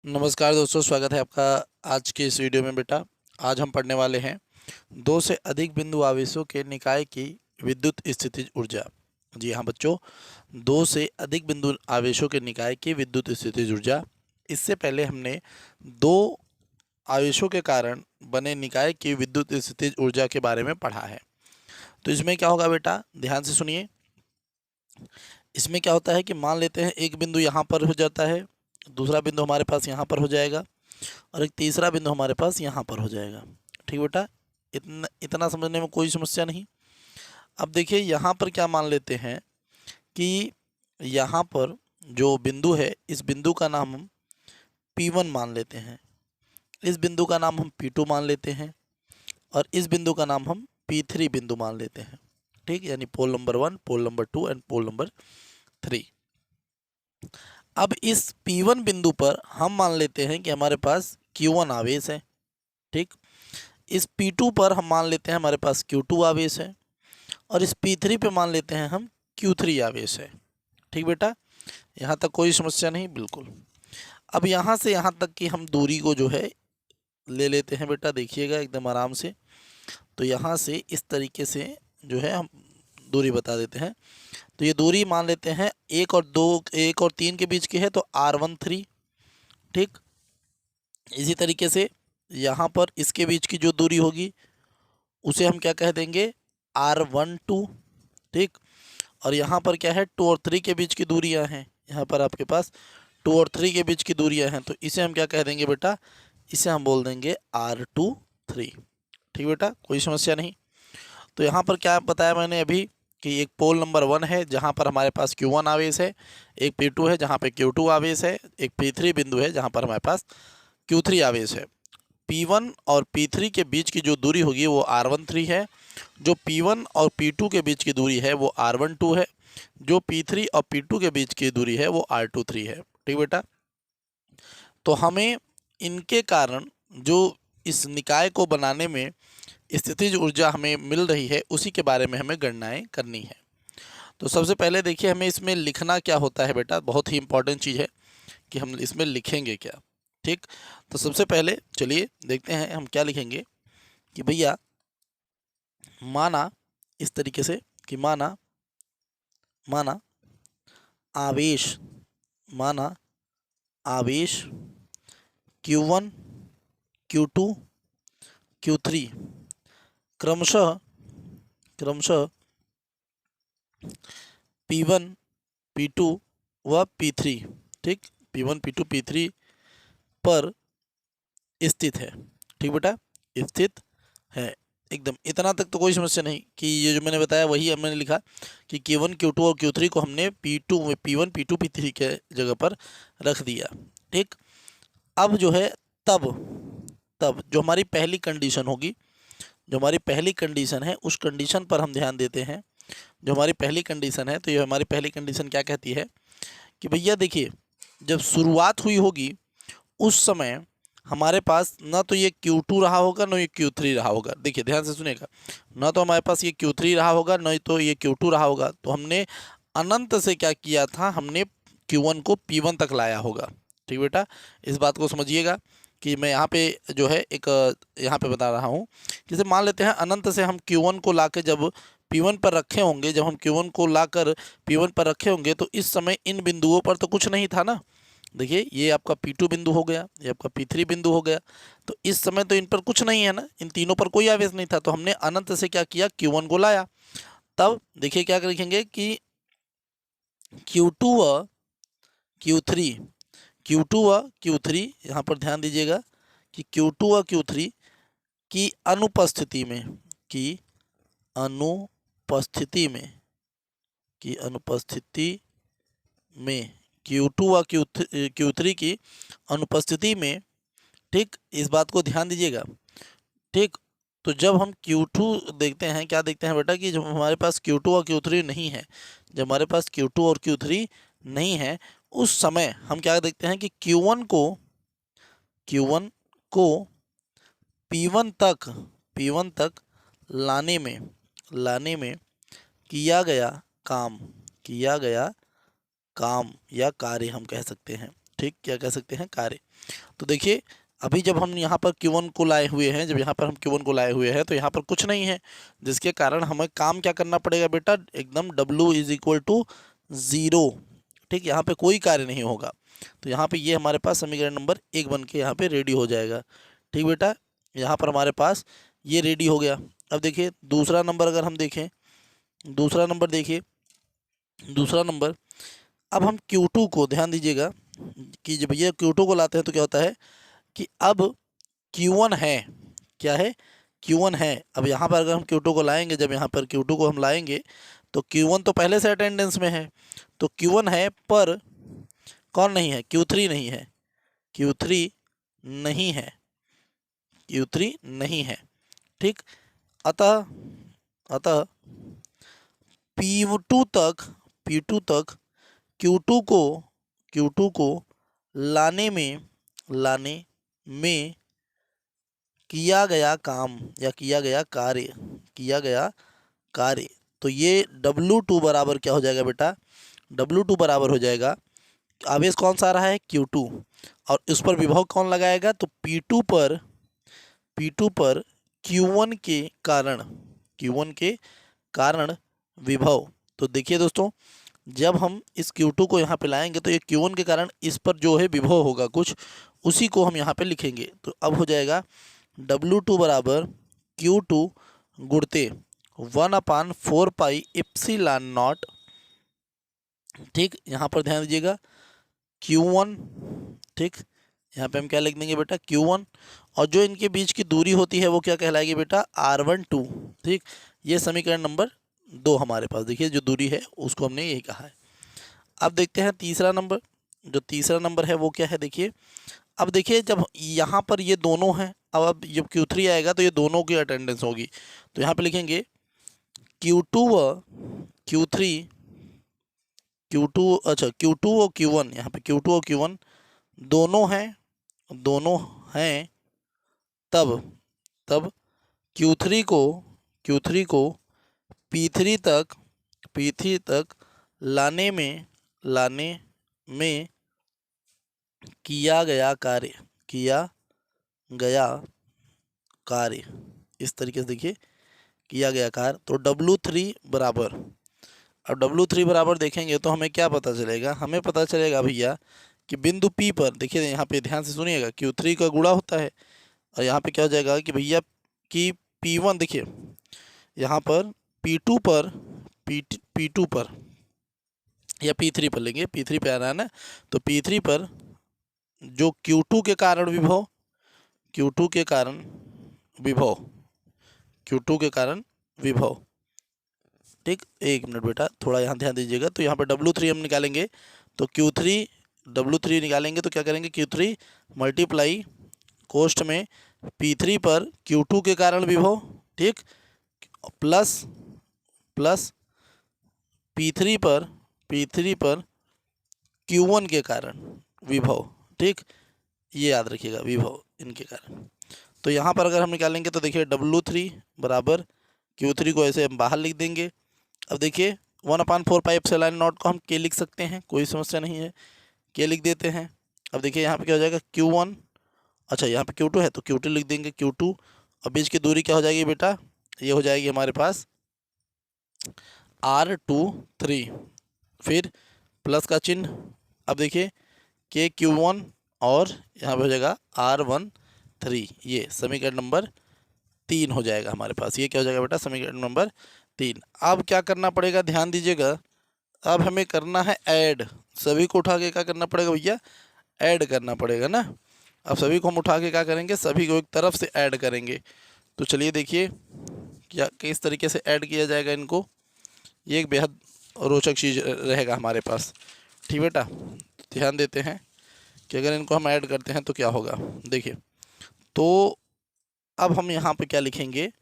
नमस्कार दोस्तों, स्वागत है आपका आज के इस वीडियो में। बेटा, आज हम पढ़ने वाले हैं दो से अधिक बिंदु आवेशों के निकाय की विद्युत स्थितिज ऊर्जा। जी हाँ बच्चों, दो से अधिक बिंदु आवेशों के निकाय की विद्युत स्थितिज ऊर्जा। इससे पहले हमने दो आवेशों के कारण बने निकाय की विद्युत स्थितिज ऊर्जा के बारे में पढ़ा है। तो इसमें क्या होगा बेटा, ध्यान से सुनिए। इसमें क्या होता है कि मान लेते हैं एक बिंदु यहाँ पर हो जाता है, दूसरा बिंदु हमारे पास यहाँ पर हो जाएगा और एक तीसरा बिंदु हमारे पास यहाँ पर हो जाएगा। ठीक बेटा, इतना इतना समझने में कोई समस्या नहीं। अब देखिए यहाँ पर क्या मान लेते हैं कि यहाँ पर जो बिंदु है, इस बिंदु का नाम हम P1 मान लेते हैं, इस बिंदु का नाम हम P2 मान लेते हैं और इस बिंदु का नाम हम P3 बिंदु मान लेते हैं। ठीक, यानी pole number 1, pole number 2 and pole number 3। अब इस P1 बिंदु पर हम मान लेते हैं कि हमारे पास Q1 आवेश है। ठीक, इस P2 पर हम मान लेते हैं हमारे पास Q2 आवेश है और इस P3 पे मान लेते हैं हम Q3 आवेश है। ठीक बेटा, यहाँ तक कोई समस्या नहीं, बिल्कुल। अब यहाँ से यहाँ तक की हम दूरी को जो है ले लेते हैं बेटा, देखिएगा एकदम आराम से। तो यहाँ से इस तरीके से जो है हम दूरी बता देते हैं। तो ये दूरी मान लेते हैं 1 और 2, 1 और 3 के बीच की है, तो R13। ठीक, इसी तरीके से यहाँ पर इसके बीच की जो दूरी होगी उसे हम क्या कह देंगे, R12। ठीक, और यहाँ पर क्या है, 2 और 3 के बीच की दूरियाँ हैं। यहाँ पर आपके पास 2 और 3 के बीच की दूरियाँ हैं, तो इसे हम क्या कह देंगे बेटा, इसे हम बोल देंगे R23। ठीक बेटा, कोई समस्या नहीं। तो यहाँ पर क्या बताया मैंने अभी कि एक पोल नंबर 1 है जहाँ पर हमारे पास Q1 आवेश है, एक P2 है जहाँ पे Q2 आवेश है, एक P3 बिंदु है जहाँ पर हमारे पास Q3 आवेश है। P1 और P3 के बीच की जो दूरी होगी वो R13 है, जो P1 और P2 के बीच की दूरी है वो R12 है, जो P3 और P2 के बीच की दूरी है वो R23 है। ठीक बेटा, तो हमें इनके कारण जो इस निकाय को बनाने में स्थितिज ऊर्जा हमें मिल रही है उसी के बारे में हमें गणनाएं करनी है। तो सबसे पहले देखिए, हमें इसमें लिखना क्या होता है बेटा, बहुत ही इंपॉर्टेंट चीज़ है कि हम इसमें लिखेंगे क्या। ठीक, तो सबसे पहले चलिए देखते हैं हम क्या लिखेंगे कि भैया माना, इस तरीके से कि माना माना आवेश, माना आवेश Q1, Q2, Q3 क्रमशः क्रमशः P1, P2 व P3। ठीक, P1, P2, P3 पर स्थित है। ठीक बेटा, स्थित है। एकदम इतना तक तो कोई समस्या नहीं कि ये जो मैंने बताया वही मैंने लिखा कि Q1, Q2 और Q3 को हमने P1, P2, P3 के जगह पर रख दिया। ठीक, अब जो है तब तब जो हमारी पहली कंडीशन होगी, जो हमारी पहली कंडीशन है उस कंडीशन पर हम ध्यान देते हैं। जो हमारी पहली कंडीशन है, तो ये हमारी पहली कंडीशन क्या कहती है कि भैया देखिए, जब शुरुआत हुई होगी उस समय हमारे पास ना तो ये Q2 रहा होगा ना ये Q3 रहा होगा। देखिए ध्यान से सुनेगा, ना तो हमारे पास ये Q3 रहा होगा ना तो ये Q2 रहा होगा। तो हमने अनंत से क्या किया था, हमने Q1 को P1 तक लाया होगा। ठीक बेटा, इस बात को समझिएगा कि मैं यहाँ पे जो है एक यहाँ पे बता रहा हूँ। जैसे मान लेते हैं अनंत से हम Q1 को लाके जब P1 पर रखे होंगे, जब हम Q1 को लाकर P1 पर रखे होंगे तो इस समय इन बिंदुओं पर तो कुछ नहीं था ना। देखिए ये आपका P2 बिंदु हो गया, ये आपका P3 बिंदु हो गया, तो इस समय तो इन पर कुछ नहीं है ना, इन तीनों पर कोई आवेश नहीं था। तो हमने अनंत से क्या किया, Q1 को लाया। तब देखिए क्या लिखेंगे कि Q2 व Q3, Q2 व Q3, यहाँ पर ध्यान दीजिएगा कि Q2 व Q3 की अनुपस्थिति में, की अनुपस्थिति में, की अनुपस्थिति में Q2 व Q3 की अनुपस्थिति में, ठीक, इस बात को ध्यान दीजिएगा। ठीक, तो जब हम Q2 देखते हैं, क्या देखते हैं बेटा कि जब हमारे पास Q2 और Q3 नहीं है, जब हमारे पास Q2 और Q3 नहीं है उस समय हम क्या देखते हैं कि Q1 को P1 तक लाने में किया गया काम या कार्य हम कह सकते हैं। ठीक, क्या कह सकते हैं, कार्य। तो देखिए अभी जब हम यहाँ पर Q1 को लाए हुए हैं, जब यहाँ पर हम Q1 को लाए हुए हैं तो यहाँ पर कुछ नहीं है, जिसके कारण हमें काम क्या करना पड़ेगा बेटा, एकदम W इज इक्वल टू 0। ठीक, यहाँ पे कोई कार्य नहीं होगा। तो यहाँ पे ये हमारे पास समीकरण नंबर 1 बन के यहाँ पे रेडी हो जाएगा। ठीक बेटा, यहाँ पर हमारे पास ये रेडी हो गया। अब देखिए दूसरा नंबर अगर हम देखें, दूसरा नंबर देखिए, दूसरा नंबर अब हम Q2 को ध्यान दीजिएगा कि जब ये Q2 को लाते हैं तो क्या होता है कि अब Q1 है, क्या है, Q1 है। अब यहाँ पर अगर हम Q2 को लाएंगे, जब यहाँ पर Q2 को हम लाएंगे तो Q1 तो पहले से अटेंडेंस में है, तो Q1 है पर कौन नहीं है, Q3 नहीं है, Q3 नहीं है, Q3 नहीं है। ठीक, अतः अतः P2 तक Q2 को लाने में किया गया काम या किया गया कार्य, तो ये W2 बराबर क्या हो जाएगा बेटा, W2 बराबर हो जाएगा, आवेश कौन सा आ रहा है, Q2, और उस पर विभव कौन लगाएगा, तो P2 पर Q1 के कारण विभव। तो देखिए दोस्तों, जब हम इस Q2 को यहाँ पे लाएंगे तो ये Q1 के कारण इस पर जो है विभव होगा कुछ, उसी को हम यहाँ पे लिखेंगे। तो अब हो जाएगा W2 बराबर Q2 गुणते 1/4 पाई एप्सिलॉन नॉट। ठीक, यहाँ पर ध्यान दीजिएगा Q1, ठीक, यहाँ पे हम क्या लिख देंगे बेटा, Q1, और जो इनके बीच की दूरी होती है वो क्या कहलाएगी बेटा, R12। ठीक, ये समीकरण नंबर 2 हमारे पास, देखिए जो दूरी है उसको हमने यही कहा है। अब देखते हैं तीसरा नंबर, जो तीसरा नंबर है वो क्या है, देखिए अब देखिए जब यहाँ पर ये दोनों हैं, अब जब Q3 आएगा तो ये दोनों की अटेंडेंस होगी, तो यहाँ पे लिखेंगे Q2 व Q3, Q2 और Q1, यहाँ पे Q2 और Q1 दोनों हैं, तब Q3 को P3 तक लाने में किया गया कार्य, इस तरीके से देखिए किया गया कार्य। तो W3 बराबर, अब W3 बराबर देखेंगे तो हमें क्या पता चलेगा, हमें पता चलेगा भैया कि बिंदु P पर, देखिए यहाँ पे ध्यान से सुनिएगा, Q3 का गुणा होता है, और यहाँ पे क्या हो जाएगा कि भैया कि P1, देखिए यहाँ पर P2 पर या P3 पर लेंगे, P3 पे आ रहा है ना, तो P3 पर जो Q2 के कारण विभव, ठीक, एक मिनट बेटा थोड़ा यहाँ ध्यान दीजिएगा। तो यहाँ पर W3 हम निकालेंगे, तो W3 निकालेंगे तो क्या करेंगे, Q3 मल्टीप्लाई कोष्ठ में P3 पर Q2 के कारण विभव, ठीक, प्लस P3 पर Q1 के कारण विभव। ठीक, ये याद रखिएगा, विभव इनके कारण। तो यहाँ पर अगर हम निकालेंगे तो देखिए W3 बराबर Q3 को ऐसे हम बाहर लिख देंगे। अब देखिए 1/4 पाई एप्सिलॉन नॉट को हम K लिख सकते हैं, कोई समस्या नहीं है, K लिख देते हैं। अब देखिए यहाँ पे क्या हो जाएगा, Q1, अच्छा यहाँ पे Q2 है तो Q2 लिख देंगे, Q2, और बीच की दूरी क्या हो जाएगी बेटा, ये हो जाएगी हमारे पास R23, फिर प्लस का चिन्ह। अब देखिए KQ1 और यहाँ पे हो जाएगा R13, ये समीकरण नंबर 3 हो जाएगा हमारे पास। ये क्या हो जाएगा बेटा, समीकरण नंबर 3। अब क्या करना पड़ेगा, ध्यान दीजिएगा, अब हमें करना है ऐड, सभी को उठा के क्या करना पड़ेगा भैया, ऐड करना पड़ेगा ना। अब सभी को हम उठा के क्या करेंगे, सभी को एक तरफ से ऐड करेंगे। तो चलिए देखिए क्या किस तरीके से ऐड किया जाएगा इनको, ये एक बेहद रोचक चीज़ रहेगा हमारे पास। ठीक बेटा, ध्यान देते हैं कि अगर इनको हम ऐड करते हैं तो क्या होगा। देखिए तो अब हम यहाँ पे क्या लिखेंगे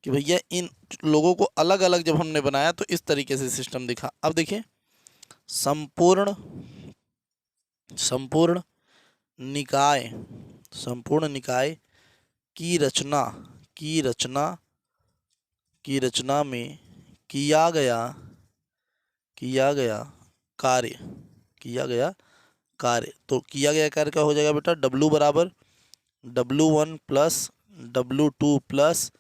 कि भैया इन लोगों को अलग अलग जब हमने बनाया तो इस तरीके से सिस्टम दिखा। अब देखिए संपूर्ण निकाय की रचना में किया गया कार्य। तो किया गया कार्य क्या हो जाएगा बेटा, W बराबर W1 plus W2 plus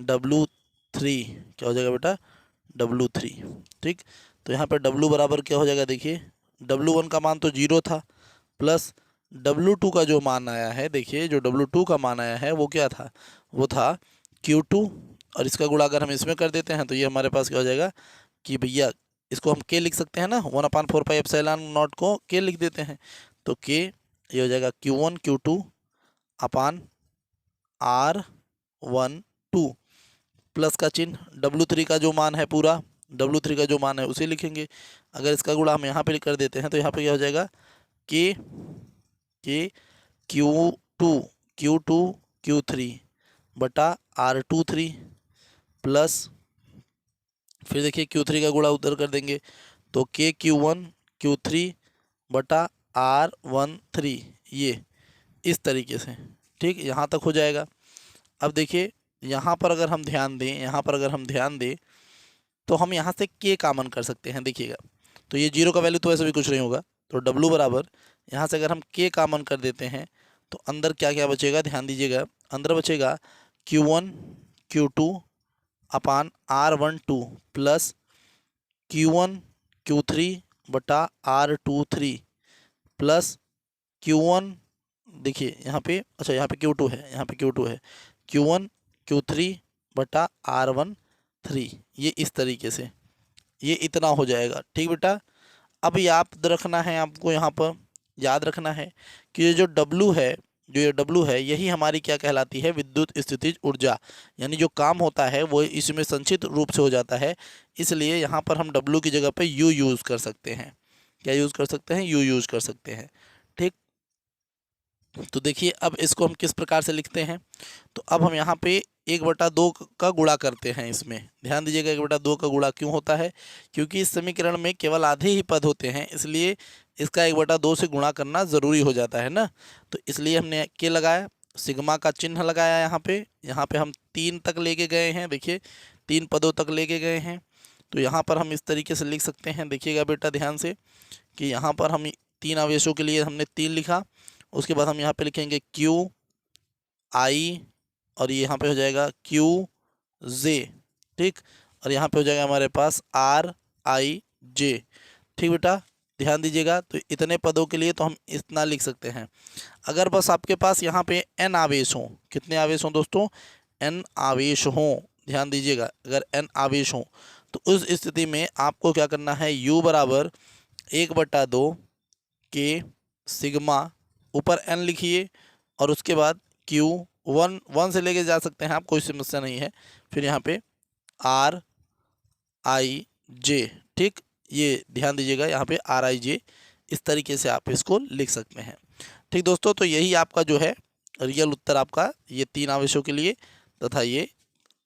W3 क्या हो जाएगा बेटा, W3। ठीक, तो यहाँ पे W बराबर क्या हो जाएगा, देखिए W1 का मान तो 0 था, प्लस W2 का जो मान आया है, देखिए जो W2 का मान आया है वो क्या था, वो था Q2, और इसका गुणा अगर हम इसमें कर देते हैं तो ये हमारे पास क्या हो जाएगा कि भैया इसको हम K लिख सकते हैं ना, 1/4πε0 को K लिख देते हैं, तो K ये हो जाएगा Q1 Q2 अपान R12 प्लस का चिन्ह, W3 का जो मान है पूरा, W3 का जो मान है उसे लिखेंगे। अगर इसका गुणा हम यहाँ पे कर देते हैं तो यहाँ पे क्या हो जाएगा, K Q2 Q3 बटा R23 प्लस, फिर देखिए Q3 का गुणा उधर कर देंगे तो K Q1 Q3 बटा R13, ये इस तरीके से। ठीक, यहाँ तक हो जाएगा। अब देखिए यहाँ पर अगर हम ध्यान दें, यहाँ पर अगर हम ध्यान दें तो हम यहाँ से K कॉमन कर सकते हैं, देखिएगा तो ये 0 का वैल्यू तो वैसे भी कुछ नहीं होगा, तो W बराबर यहाँ से अगर हम K कॉमन कर देते हैं तो अंदर क्या क्या बचेगा, ध्यान दीजिएगा, अंदर बचेगा Q1 Q2 अपान R12 प्लस Q1 Q3 बटा R23 प्लस Q1, देखिए यहाँ पे, अच्छा यहाँ पे Q2 है, यहाँ पे Q2 है, Q1 Q3 बटा R13, ये इस तरीके से, ये इतना हो जाएगा। ठीक बेटा, अब याद रखना है आपको, यहाँ पर याद रखना है कि ये जो W है, जो ये W है, यही हमारी क्या कहलाती है, विद्युत स्थितिज ऊर्जा, यानी जो काम होता है वो इसमें संचित रूप से हो जाता है, इसलिए यहाँ पर हम W की जगह पे U यूज़ कर सकते हैं। क्या यूज़ कर सकते हैं, U यूज़ कर सकते हैं। ठीक, तो देखिए अब इसको हम किस प्रकार से लिखते हैं, तो अब हम यहाँ पे 1/2 का गुणा करते हैं, इसमें ध्यान दीजिएगा 1/2 का गुणा क्यों होता है, क्योंकि इस समीकरण में केवल आधे ही पद होते हैं, इसलिए इसका 1/2 से गुणा करना ज़रूरी हो जाता है ना, तो इसलिए हमने के लगाया, सिग्मा का चिन्ह लगाया, यहाँ पे हम 3 तक लेके गए हैं, देखिए 3 पदों तक लेके गए हैं, तो यहाँ पर हम इस तरीके से लिख सकते हैं, देखिएगा बेटा ध्यान से कि यहाँ पर हम 3 आवेशों के लिए हमने 3 लिखा, उसके बाद हम यहाँ पे लिखेंगे Q I और ये यहाँ पे हो जाएगा Q J। ठीक, और यहाँ पे हो जाएगा हमारे पास R I J। ठीक बेटा, ध्यान दीजिएगा, तो इतने पदों के लिए तो हम इतना लिख सकते हैं। अगर बस आपके पास यहाँ पे n आवेश हों, कितने आवेश हों दोस्तों, n आवेश हों, ध्यान दीजिएगा, अगर n आवेश हों तो उस स्थिति में आपको क्या करना है, U बराबर 1/2 K सिग्मा, ऊपर n लिखिए और उसके बाद Q1 से लेके जा सकते हैं आप, कोई समस्या नहीं है, फिर यहाँ पे R I J। ठीक, ये ध्यान दीजिएगा, यहाँ पे R I J, इस तरीके से आप इसको लिख सकते हैं। ठीक दोस्तों, तो यही आपका जो है रियल उत्तर आपका, ये 3 आवेशों के लिए तथा ये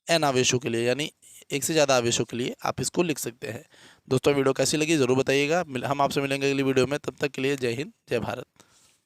n आवेशों के लिए, यानी एक से ज़्यादा आवेशों के लिए आप इसको लिख सकते हैं। दोस्तों वीडियो कैसी लगी ज़रूर बताइएगा, हम आपसे मिलेंगे अगली वीडियो में, तब तक के लिए जय हिंद जय भारत।